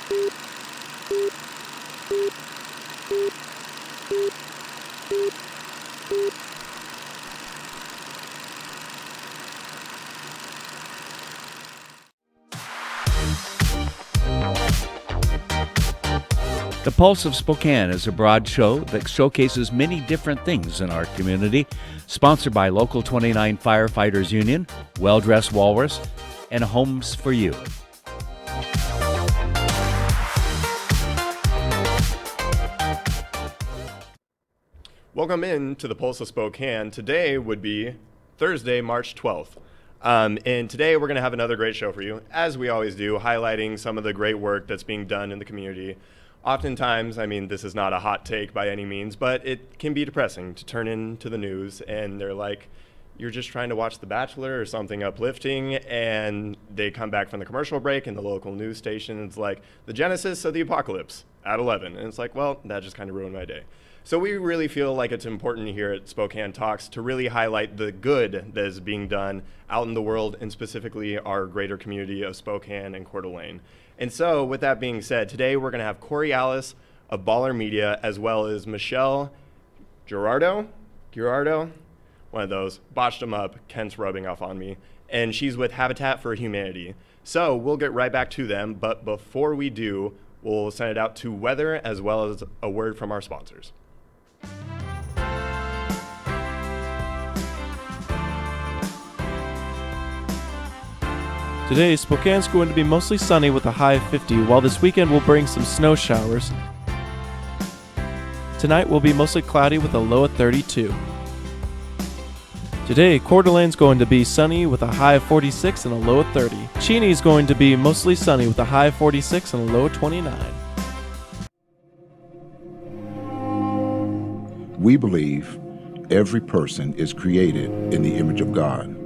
The Pulse of Spokane is a broad show that showcases many different things in our community, sponsored by Local 29 Firefighters Union, Well Dressed Walrus, and Homes for You. Welcome in to the Pulse of Spokane. Today would be Thursday, March 12th. And today we're going to have another great show for you, as we always do, highlighting some of the great work that's being done in the community. Oftentimes, I mean, this is not a hot take by any means, but it can be depressing to turn into the news and they're like, you're just trying to watch The Bachelor or something uplifting, and they come back from the commercial break and the local news station, it's like, the genesis of the apocalypse at 11. And it's like, well, that just kind of ruined my day. So we really feel like it's important here at Spokane Talks to really highlight the good that is being done out in the world, and specifically our greater community of Spokane and Coeur d'Alene. And so with that being said, today we're going to have Corey Alice of Bahlr Media, as well as Michelle Girardot, one of those, botched them up, Kent's rubbing off on me, and she's with Habitat for Humanity. So we'll get right back to them, but before we do, we'll send it out to weather as well as a word from our sponsors. Today, Spokane's going to be mostly sunny with a high of 50, while this weekend will bring some snow showers. Tonight will be mostly cloudy with a low of 32. Today, Coeur d'Alene's going to be sunny with a high of 46 and a low of 30. Cheney's going to be mostly sunny with a high of 46 and a low of 29. We believe every person is created in the image of God,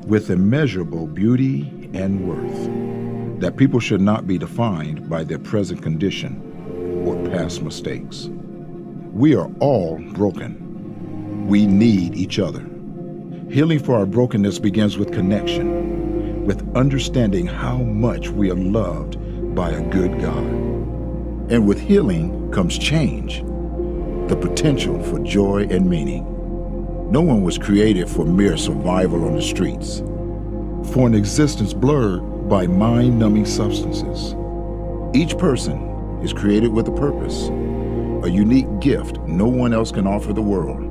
with immeasurable beauty and worth, that people should not be defined by their present condition or past mistakes. We are all broken. We need each other. Healing for our brokenness begins with connection, with understanding how much we are loved by a good God. And with healing comes change, the potential for joy and meaning. No one was created for mere survival on the streets, for an existence blurred by mind-numbing substances. Each person is created with a purpose, a unique gift no one else can offer the world.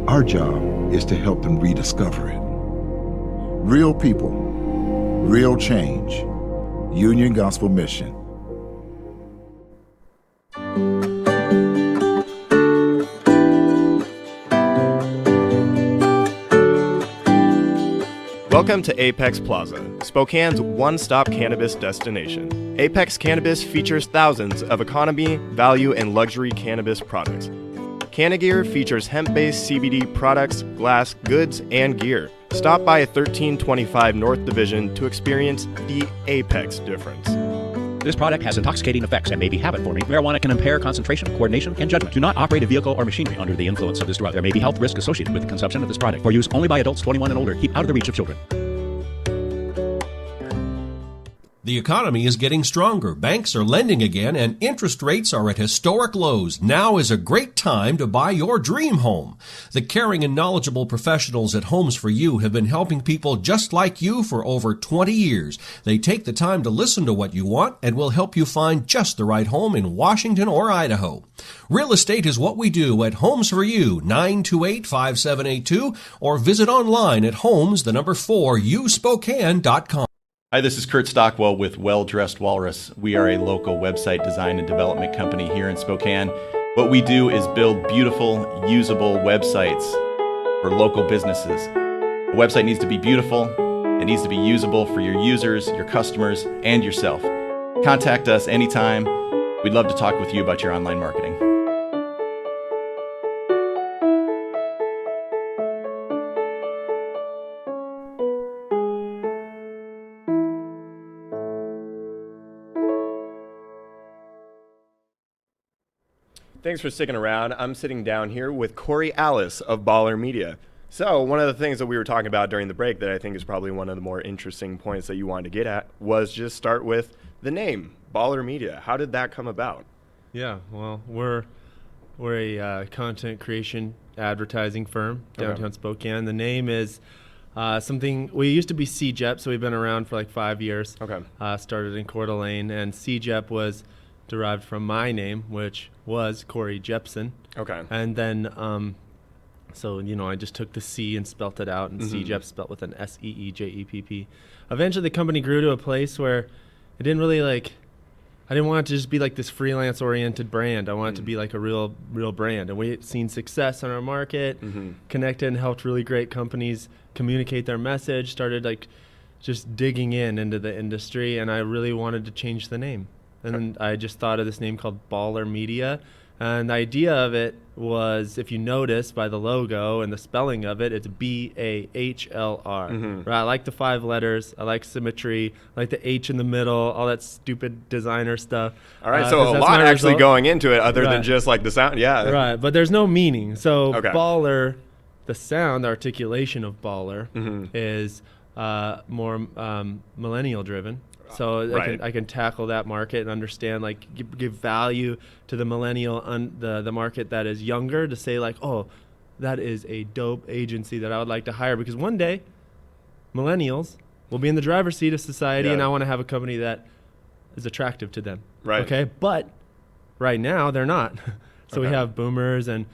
Our job is to help them rediscover it. Real people, real change. Union Gospel Mission. Welcome to Apex Plaza, Spokane's one-stop cannabis destination. Apex Cannabis features thousands of economy, value, and luxury cannabis products. Cannagear features hemp-based CBD products, glass, goods, and gear. Stop by 1325 North Division to experience the Apex difference. This product has intoxicating effects and may be habit-forming. Marijuana can impair concentration, coordination, and judgment. Do not operate a vehicle or machinery under the influence of this drug. There may be health risk associated with the consumption of this product. For use only by adults 21 and older. Keep out of the reach of children. The economy is getting stronger. Banks are lending again, and interest rates are at historic lows. Now is a great time to buy your dream home. The caring and knowledgeable professionals at Homes for You have been helping people just like you for over 20 years. They take the time to listen to what you want and will help you find just the right home in Washington or Idaho. Real estate is what we do at Homes for You, 928-5782, or visit online at homes4uspokane.com. Hi, this is Kurt Stockwell with Well Dressed Walrus. We are a local website design and development company here in Spokane. What we do is build beautiful, usable websites for local businesses. A website needs to be beautiful, it needs to be usable for your users, your customers, and yourself. Contact us anytime. We'd love to talk with you about your online marketing. Thanks for sticking around. I'm sitting down here with Corey Alice of Bahlr Media. So one of the things that we were talking about during the break that I think is probably one of the more interesting points that you wanted to get at was just start with the name, Bahlr Media. How did that come about? Yeah, well, we're a content creation advertising firm downtown Spokane. The name is something, we used to be CJEP, so we've been around for like 5 years. Okay. Started in Coeur d'Alene, and CJEP was derived from my name, which was Corey Jepson. Okay. And then, so, I just took the C and spelt it out, and CJEP spelt with an SEEJEPP. Eventually, the company grew to a place where it didn't really I didn't want it to just be like this freelance-oriented brand. I wanted it to be like a real brand. And we had seen success in our market, connected and helped really great companies communicate their message, started just digging into the industry, and I really wanted to change the name. And then I just thought of this name called Bahlr Media. And the idea of it was, if you notice by the logo and the spelling of it, it's BAHLR. Right? I like the 5 letters. I like symmetry. I like the H in the middle, all that stupid designer stuff. All right, so a lot actually going into it other than just like the sound. Yeah. Right, but there's no meaning. So Bahlr, the sound, the articulation of Bahlr is more millennial driven. So I can tackle that market and understand, give value to the millennial, the market that is younger, to say oh, that is a dope agency that I would like to hire, because one day millennials will be in the driver's seat of society, and I want to have a company that is attractive to them. Right. Okay. But right now they're not. So we have boomers and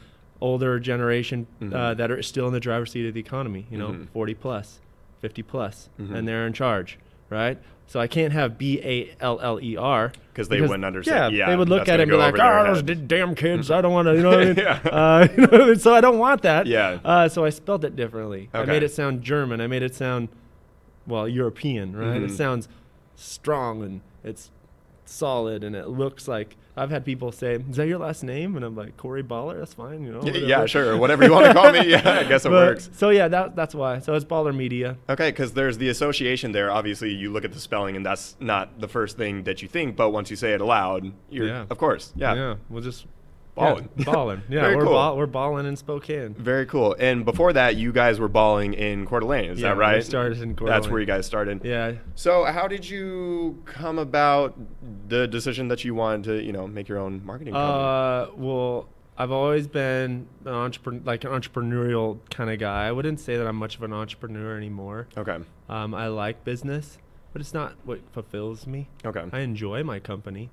older generation that are still in the driver's seat of the economy, 40 plus, 50 plus, and they're in charge. Right? So I can't have BALLER. Because they wouldn't understand. Yeah, they would look at it and be like, those damn kids, I don't want to, you know what I mean? So I don't want that. Yeah. So I spelled it differently. I made it sound German. I made it sound, European, right? It sounds strong, and it's solid, and it looks like, I've had people say, is that your last name? And I'm like, Corey Bahlr, that's fine, Yeah, sure, whatever you want to call me. Yeah, I guess it works. So yeah, that's why. So it's Bahlr Media. Okay, because there's the association there. Obviously, you look at the spelling, and that's not the first thing that you think, but once you say it aloud, of course, Yeah, we'll just balling. Yeah, balling. Yeah, Very cool. We're balling in Spokane. Very cool. And before that, you guys were balling in Coeur d'Alene. Is that right? We started in Coeur d'Alene. That's where you guys started. Yeah. So how did you come about the decision that you wanted to, make your own marketing company? Well, I've always been an entrepreneurial kind of guy. I wouldn't say that I'm much of an entrepreneur anymore. Okay. I like business, but it's not what fulfills me. Okay. I enjoy my company.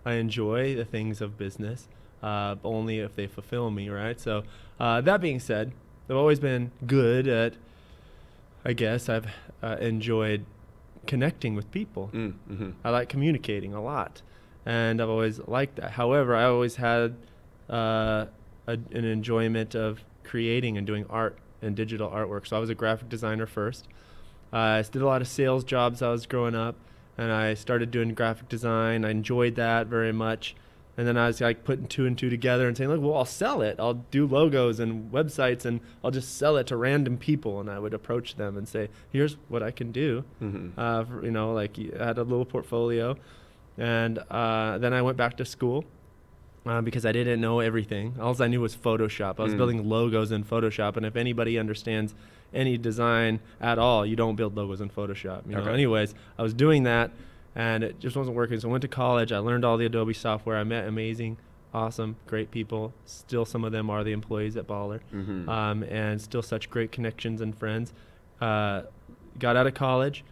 I enjoy the things of business. Only if they fulfill me, right? So that being said, I've always been good at, I guess I've enjoyed connecting with people. I like communicating a lot, and I've always liked that. However, I always had an enjoyment of creating and doing art and digital artwork. So I was a graphic designer first. I did a lot of sales jobs I was growing up, and I started doing graphic design. I enjoyed that very much. And then I was putting 2 and 2 together and saying, look, well, I'll sell it. I'll do logos and websites, and I'll just sell it to random people. And I would approach them and say, here's what I can do. I had a little portfolio. And then I went back to school because I didn't know everything. All I knew was Photoshop. I was building logos in Photoshop. And if anybody understands any design at all, you don't build logos in Photoshop. Anyways, I was doing that, and it just wasn't working. So I went to college. I learned all the Adobe software. I met amazing, awesome, great people. Still, some of them are the employees at Bahlr, and still such great connections and friends. Got out of college,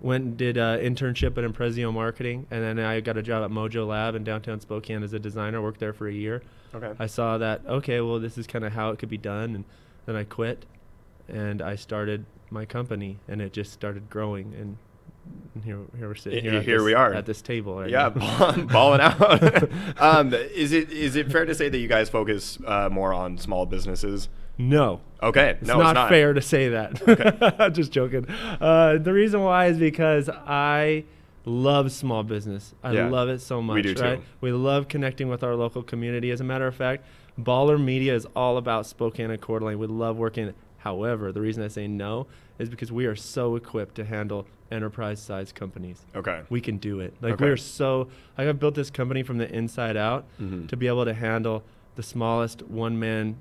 went and did an internship at Impresio Marketing, and then I got a job at Mojo Lab in downtown Spokane as a designer. Worked there for a year. Okay. I saw that, this is kind of how it could be done, and then I quit, and I started my company, and it just started growing, and here we're sitting here we are at this table right now. Balling out. Is it fair to say that you guys focus more on small businesses? No. Okay. It's not fair to say that. Okay. Just joking. The reason why is because I love small business. I love it so much. We do too. We love connecting with our local community. As a matter of fact, Bahlr Media is all about Spokane and Coeur d'Alene. We love working. However, the reason I say no is because we are so equipped to handle enterprise-sized companies. Okay. We can do it. We're so... I've built this company from the inside out to be able to handle the smallest one-man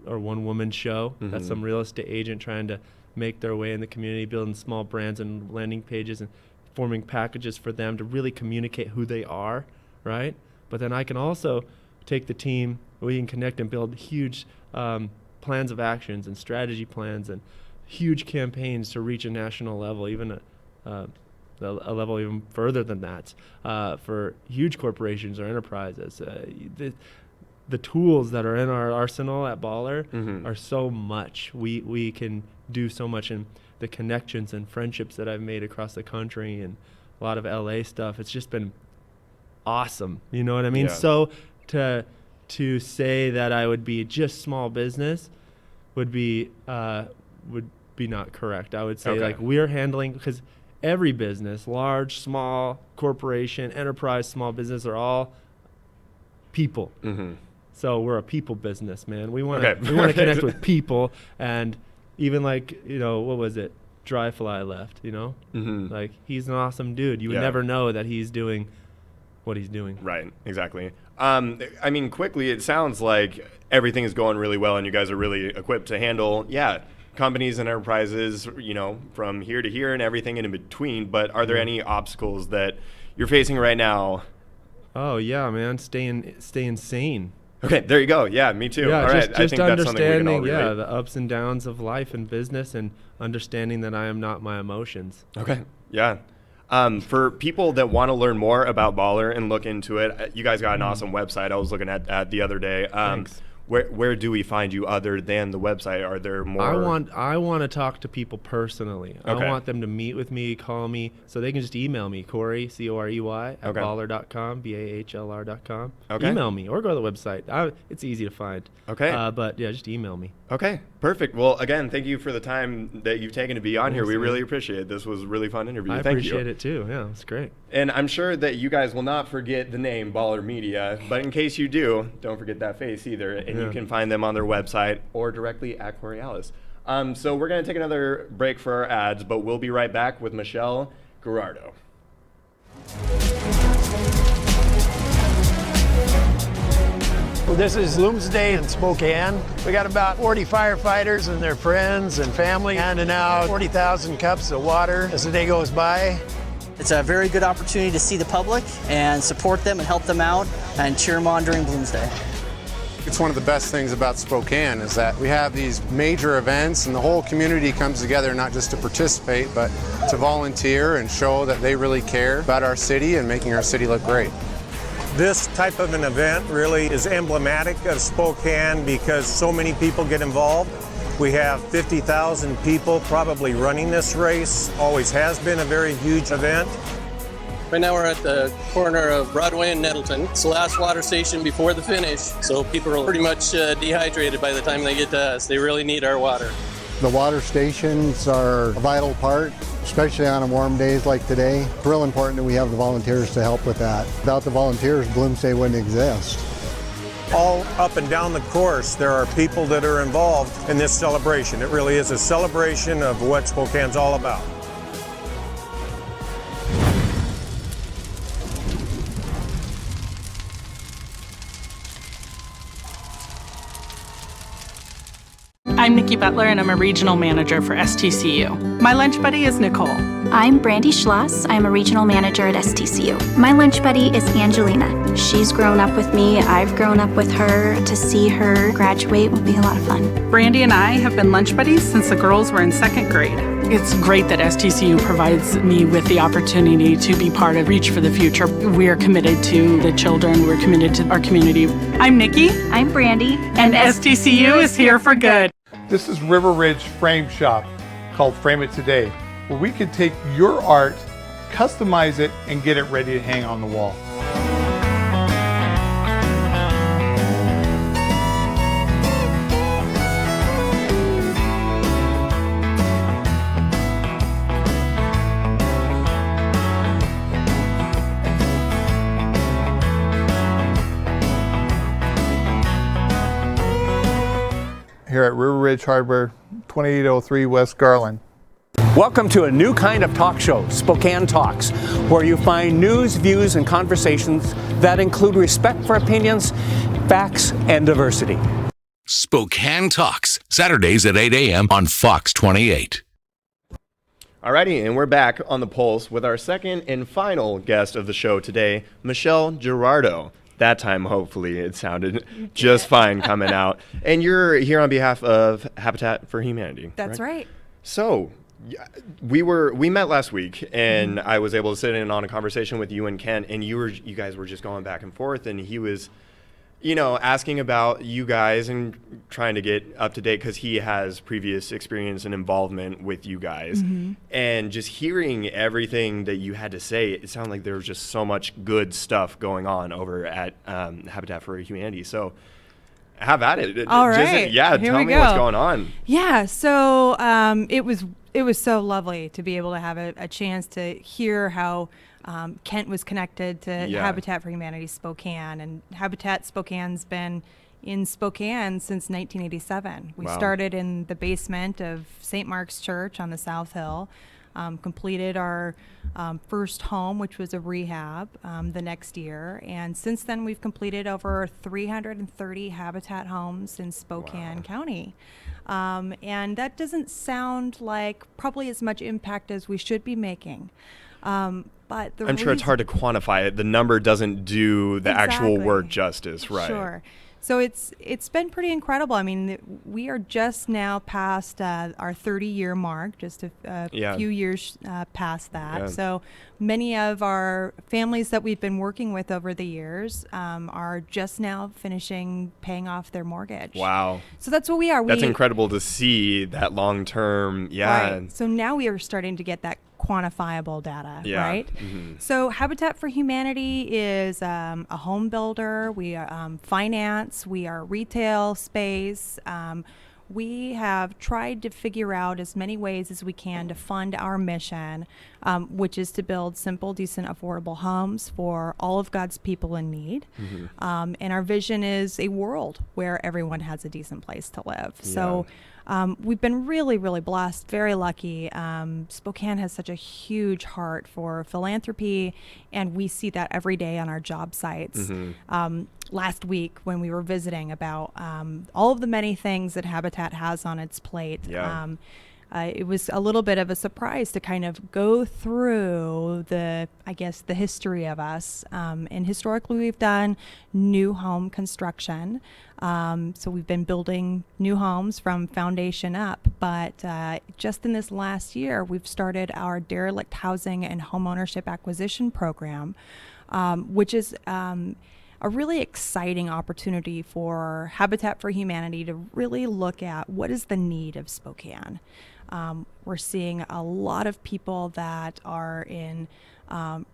or one-woman show. That's some real estate agent trying to make their way in the community, building small brands and landing pages and forming packages for them to really communicate who they are, right? But then I can also take the team, we can connect and build huge plans of actions and strategy plans and huge campaigns to reach a national level, even a level even further than that, for huge corporations or enterprises. The tools that are in our arsenal at Bahlr are so much. We can do so much, in the connections and friendships that I've made across the country and a lot of LA stuff. It's just been awesome. You know what I mean? Yeah. So to say that I would be just small business would be not correct. I would say like we're handling, because every business, large, small, corporation, enterprise, small business, are all people. So we're a people business, man. We want to connect with people, and even like, you know, what was it? Dry Fly left, you know? Like, he's an awesome dude. You would never know that he's doing what he's doing. Right, exactly. I mean, quickly, it sounds like everything is going really well and you guys are really equipped to handle, companies and enterprises, you know, from here to here and everything in between. But are there any obstacles that you're facing right now? Oh, yeah, man. Staying sane. Okay, there you go. Yeah, me too. Yeah, all right. just I think that's something we can all understanding, relate. the ups and downs of life and business, and understanding that I am not my emotions. Okay, yeah. For people that want to learn more about Bahlr and look into it, you guys got an awesome website I was looking at the other day. Thanks. Where do we find you other than the website? Are there more? I want to talk to people personally. Okay. I want them to meet with me, call me, so they can just email me, Corey, Corey, at Bahlr.com, Bahlr.com. Okay. Email me or go to the website. It's easy to find. Okay. But yeah, just email me. Okay, perfect. Well, again, thank you for the time that you've taken to be on here. We Thanks, man. really appreciate it. This was a really fun interview. I Thank appreciate you. it too. Yeah, it's great. And I'm sure that you guys will not forget the name Bahlr Media, but in case you do, don't forget that face either. And you can find them on their website or directly at Coriolis. So we're going to take another break for our ads, but we'll be right back with Michelle Girardot. This is Looms Day in Spokane. We got about 40 firefighters and their friends and family handing out 40,000 cups of water as the day goes by. It's a very good opportunity to see the public and support them and help them out and cheer them on during Bloomsday. It's one of the best things about Spokane is that we have these major events and the whole community comes together not just to participate, but to volunteer and show that they really care about our city and making our city look great. This type of an event really is emblematic of Spokane because so many people get involved. We have 50,000 people probably running this race. Always has been a very huge event. Right now we're at the corner of Broadway and Nettleton. It's the last water station before the finish, so people are pretty much dehydrated by the time they get to us. They really need our water. The water stations are a vital part, especially on warm days like today. It's real important that we have the volunteers to help with that. Without the volunteers, Bloomsday wouldn't exist. All up and down the course, there are people that are involved in this celebration. It really is a celebration of what Spokane's all about. I'm Nikki Butler, and I'm a regional manager for STCU. My lunch buddy is Nicole. I'm Brandy Schloss. I'm a regional manager at STCU. My lunch buddy is Angelina. She's grown up with me. I've grown up with her. To see her graduate will be a lot of fun. Brandy and I have been lunch buddies since the girls were in second grade. It's great that STCU provides me with the opportunity to be part of Reach for the Future. We are committed to the children. We're committed to our community. I'm Nikki. I'm Brandy. And STCU is here for good. This is River Ridge Frame Shop, called Frame It Today, where we can take your art, customize it, and get it ready to hang on the wall. Here at River Ridge Hardware, 2803 West Garland. Welcome to a new kind of talk show, Spokane Talks, where you find news, views, and conversations that include respect for opinions, facts, and diversity. Spokane Talks, Saturdays at 8 a.m. on Fox 28. Alrighty, and we're back on the Pulse with our second and final guest of the show today, Michelle Girardot. That time, hopefully, it sounded just fine coming out. And you're here on behalf of Habitat for Humanity. That's right. So, we met last week, and I was able to sit in on a conversation with you and Ken, and you guys were just going back and forth, and he was, asking about you guys and trying to get up to date because he has previous experience and involvement with you guys. Mm-hmm. And just hearing everything that you had to say, it sounded like there was just so much good stuff going on over at Habitat for Humanity. So have at it. All right. Tell me what's going on. Yeah, so it was so lovely to be able to have a chance to hear how Kent was connected to Habitat for Humanity Spokane, and Habitat Spokane's been in Spokane since 1987. We started in the basement of St. Mark's Church on the South Hill, completed our first home, which was a rehab, the next year, and since then we've completed over 330 Habitat homes in Spokane County. And that doesn't sound like probably as much impact as we should be making. But I'm sure it's hard to quantify it. The number doesn't do the actual work justice, right? Sure. So it's been pretty incredible. I mean, we are just now past our 30-year mark, just a few years past that. Yeah. So many of our families that we've been working with over the years are just now paying off their mortgage. Wow. So that's what we are. That's incredible to see that long-term, Right. So now we are starting to get that quantifiable data, right? Mm-hmm. So Habitat for Humanity is a home builder. We finance. We are retail space. We have tried to figure out as many ways as we can to fund our mission, which is to build simple, decent, affordable homes for all of God's people in need. Mm-hmm. And our vision is a world where everyone has a decent place to live. Yeah. So we've been really, really blessed, very lucky. Spokane has such a huge heart for philanthropy, and we see that every day on our job sites. Mm-hmm. Last week when we were visiting about all of the many things that Habitat has on its plate, it was a little bit of a surprise to kind of go through the history of us. And historically, we've done new home construction. So we've been building new homes from foundation up. But just in this last year, we've started our derelict housing and homeownership acquisition program, which is a really exciting opportunity for Habitat for Humanity to really look at what is the need of Spokane. We're seeing a lot of people that are in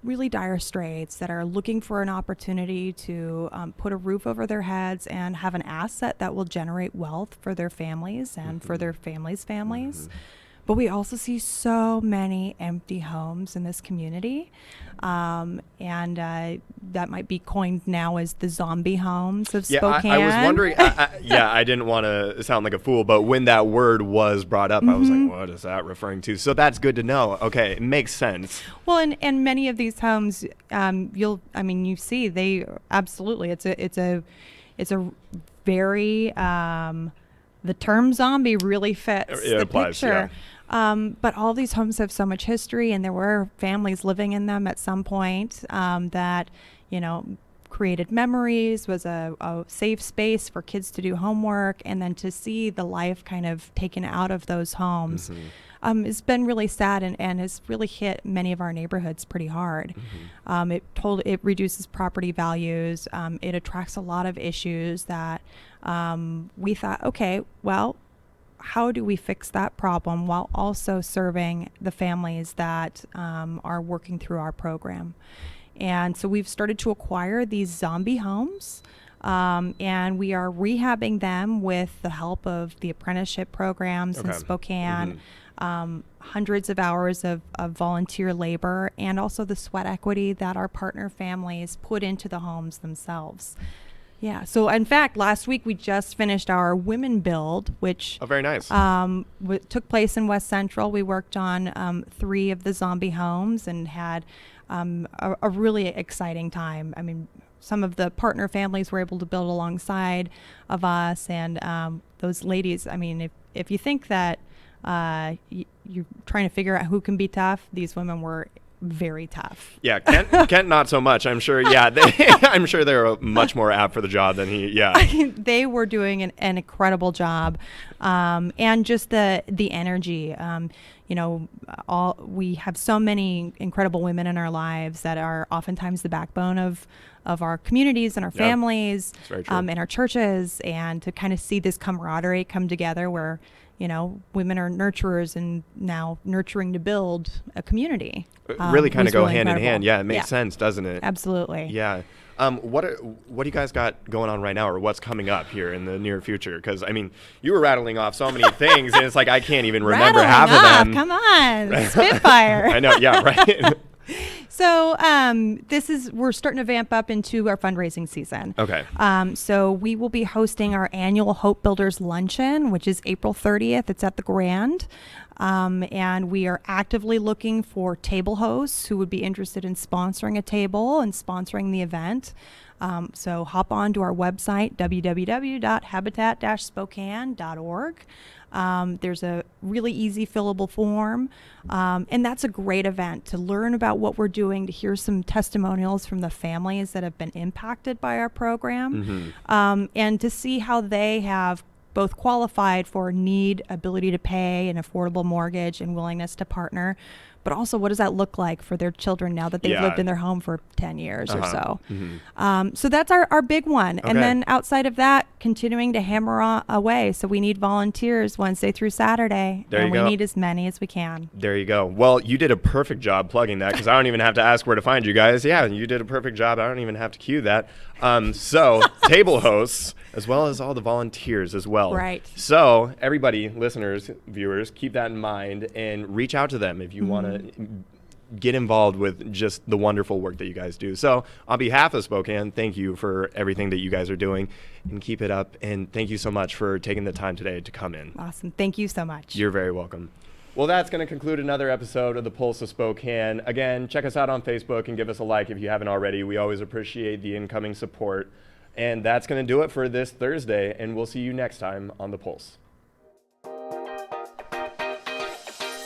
really dire straits, that are looking for an opportunity to put a roof over their heads and have an asset that will generate wealth for their families and for their families' families. Mm-hmm. But we also see so many empty homes in this community. And that might be coined now as the zombie homes of Spokane. I was wondering, I didn't want to sound like a fool, but when that word was brought up, I was like, what is that referring to? So that's good to know. Okay, it makes sense. Well, and many of these homes, you see, they absolutely, it's a very, the term zombie really fits the picture. Yeah. But all these homes have so much history, and there were families living in them at some point that, created memories, was a safe space for kids to do homework, and then to see the life kind of taken out of those homes. Mm-hmm. It's been really sad and has really hit many of our neighborhoods pretty hard. Mm-hmm. It reduces property values. It attracts a lot of issues that we thought, okay, well, how do we fix that problem while also serving the families that are working through our program? And so we've started to acquire these zombie homes, and we are rehabbing them with the help of the apprenticeship programs in Spokane, hundreds of hours of volunteer labor, and also the sweat equity that our partner families put into the homes themselves. Yeah. So, in fact, last week we just finished our women build, which very nice. Took place in West Central. We worked on 3 of the zombie homes and had a really exciting time. I mean, some of the partner families were able to build alongside of us, and those ladies. I mean, if you think that you're trying to figure out who can be tough. These women were very tough. Yeah, Kent not so much. I'm sure. Yeah, I'm sure they're much more apt for the job than he. Yeah, they were doing an incredible job, and just the energy. We have so many incredible women in our lives that are oftentimes the backbone of our communities and our families, and our churches, and to kind of see this camaraderie come together where, women are nurturers and now nurturing to build a community. Really kind of go hand in hand. Yeah, it makes sense, doesn't it? Absolutely. Yeah. What do you guys got going on right now, or what's coming up here in the near future? Because you were rattling off so many things, and it's like I can't even remember half of them. Come on, Spitfire. I know. Yeah. Right. So we're starting to vamp up into our fundraising season. Okay. So we will be hosting our annual Hope Builders Luncheon, which is April 30th. It's at the Grand. And we are actively looking for table hosts who would be interested in sponsoring a table and sponsoring the event. So hop on to our website, www.habitat-spokane.org. There's a really easy fillable form, and that's a great event to learn about what we're doing, to hear some testimonials from the families that have been impacted by our program, and to see how they have both qualified for need, ability to pay, an affordable mortgage, and willingness to partner. But also, what does that look like for their children now that they've lived in their home for 10 years or so? So that's our big one. Okay. And then outside of that, continuing to hammer away. So we need volunteers Wednesday through Saturday. And we need as many as we can. There you go. Well, you did a perfect job plugging that, because I don't even have to ask where to find you guys. Yeah, you did a perfect job. I don't even have to cue that. So table hosts, as well as all the volunteers as well. Right. So everybody, listeners, viewers, keep that in mind and reach out to them if you want to get involved with just the wonderful work that you guys do. So on behalf of Spokane, thank you for everything that you guys are doing, and keep it up. And thank you so much for taking the time today to come in. Awesome. Thank you so much. You're very welcome. Well, that's going to conclude another episode of the Pulse of Spokane. Again, check us out on Facebook and give us a like if you haven't already. We always appreciate the incoming support. And that's going to do it for this Thursday, and we'll see you next time on The Pulse.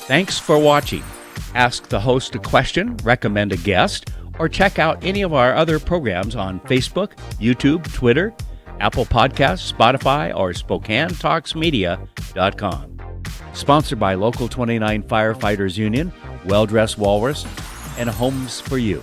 Thanks for watching. Ask the host a question, recommend a guest, or check out any of our other programs on Facebook, YouTube, Twitter, Apple Podcasts, Spotify, or SpokaneTalksMedia.com. Sponsored by Local 29 Firefighters Union, Well Dressed Walrus, and Homes for You.